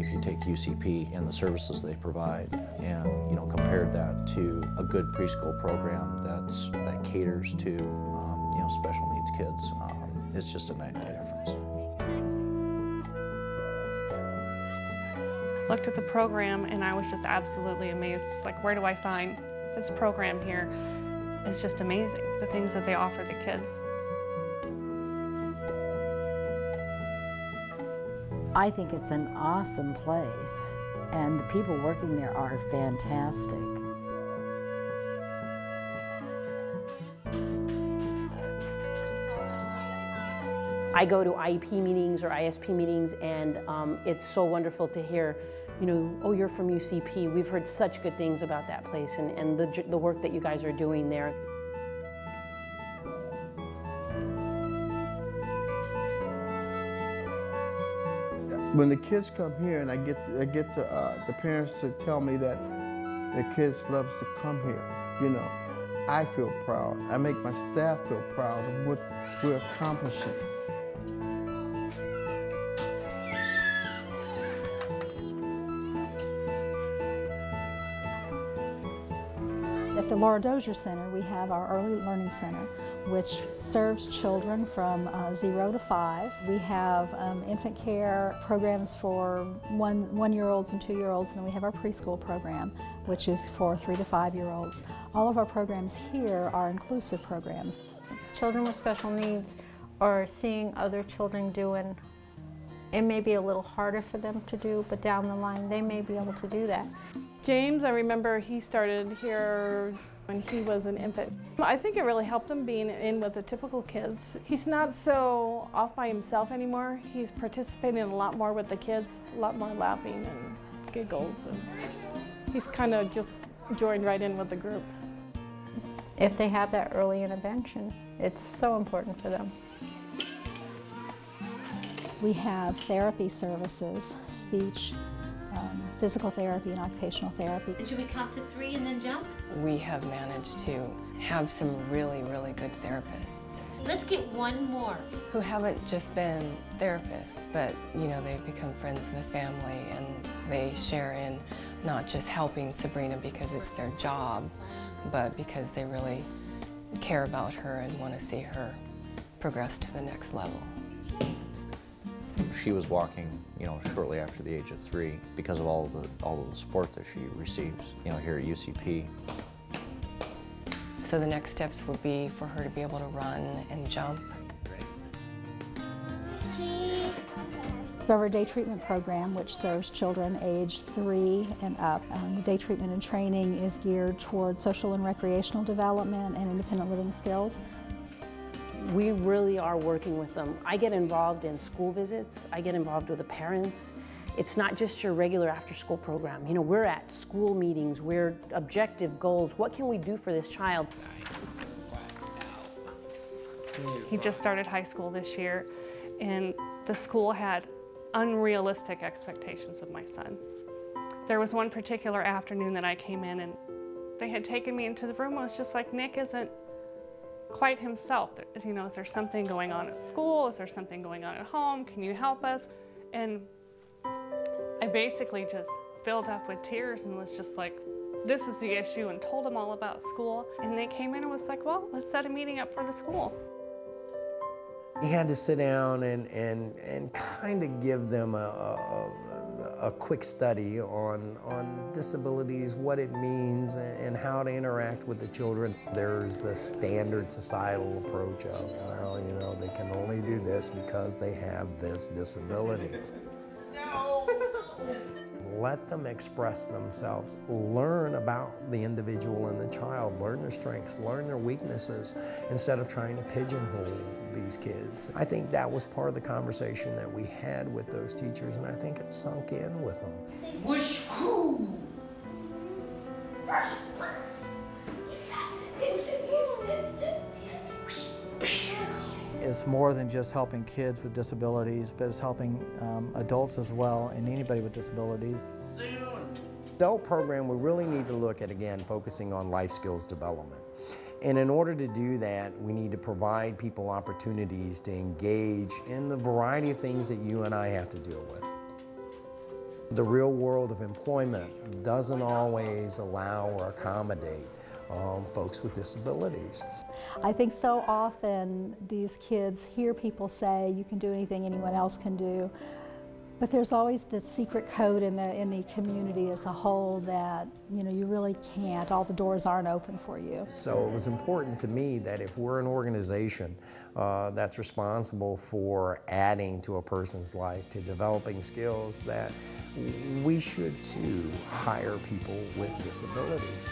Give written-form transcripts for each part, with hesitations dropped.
if you take UCP and the services they provide and, you know, compared that to a good preschool program that caters to, you know, special needs kids, it's just a night and day difference. Looked at the program and I was just absolutely amazed. It's like, where do I sign? This program here is just amazing, the things that they offer the kids. I think it's an awesome place, and the people working there are fantastic. I go to IEP meetings or ISP meetings, and it's so wonderful to hear, you know, oh, you're from UCP. We've heard such good things about that place and the work that you guys are doing there. When the kids come here and I get the parents to tell me that the kids love to come here, you know, I feel proud. I make my staff feel proud of what we're accomplishing. At the Laura Dozier Center, we have our Early Learning Center, which serves children from 0 to 5. We have infant care programs for one-year-olds and 2-year-olds, and then we have our preschool program, which is for 3 to 5-year-olds. All of our programs here are inclusive programs. Children with special needs are seeing other children doing, it may be a little harder for them to do, but down the line they may be able to do that. James, I remember he started here when he was an infant. I think it really helped him being in with the typical kids. He's not so off by himself anymore. He's participating a lot more with the kids, a lot more laughing and giggles. And he's kind of just joined right in with the group. If they have that early intervention, it's so important for them. We have therapy services, speech, physical therapy and occupational therapy. And should we count to 3 and then jump? We have managed to have some really, really good therapists. Let's get one more. Who haven't just been therapists, but you know, they've become friends of the family and they share in not just helping Sabrina because it's their job, but because they really care about her and want to see her progress to the next level. She was walking, you know, shortly after the age of 3 because of all of the support that she receives, you know, here at UCP. So the next steps would be for her to be able to run and jump. We have our day treatment program, which serves children aged 3 and up. The day treatment and training is geared toward social and recreational development and independent living skills. We really are working with them. I get involved in school visits. I get involved with the parents. It's not just your regular after-school program. You know, we're at school meetings. We're objective goals. What can we do for this child? He just started high school this year, and the school had unrealistic expectations of my son. There was one particular afternoon that I came in, and they had taken me into the room. I was just like, Nick isn't quite himself. You know, is there something going on at school? Is there something going on at home? Can you help us? And I basically just filled up with tears and was just like, this is the issue, and told them all about school. And they came in and was like, well, let's set a meeting up for the school. He had to sit down and kind of give them a quick study on disabilities, what it means, and how to interact with the children. There's the standard societal approach of, well, you know, they can only do this because they have this disability. No! Let them express themselves, learn about the individual and the child, learn their strengths, learn their weaknesses, instead of trying to pigeonhole these kids. I think that was part of the conversation that we had with those teachers, and I think it sunk in with them. Whoosh, whoo. It's more than just helping kids with disabilities, but it's helping adults as well, and anybody with disabilities. Adult program, we really need to look at, again, focusing on life skills development. And in order to do that, we need to provide people opportunities to engage in the variety of things that you and I have to deal with. The real world of employment doesn't always allow or accommodate folks with disabilities. I think so often these kids hear people say, you can do anything anyone else can do, but there's always the secret code in the community as a whole that, you know, you really can't, all the doors aren't open for you. So it was important to me that if we're an organization that's responsible for adding to a person's life, to developing skills, that we should too hire people with disabilities.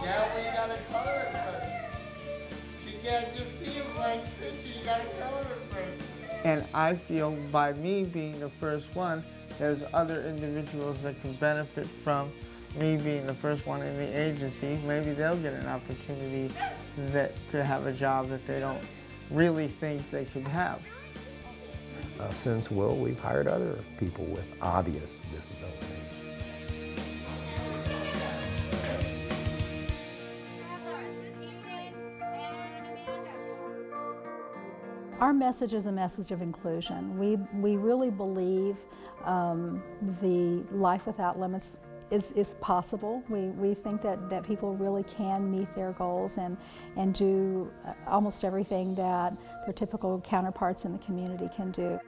Yeah, we gotta color it first. You can't just see a blank picture, you gotta color it first. And I feel by me being the first one, there's other individuals that can benefit from me being the first one in the agency. Maybe they'll get an opportunity to have a job that they don't really think they could have. Since Will, we've hired other people with obvious disabilities. Our message is a message of inclusion. We really believe the life without limits is possible. We think that people really can meet their goals and do almost everything that their typical counterparts in the community can do.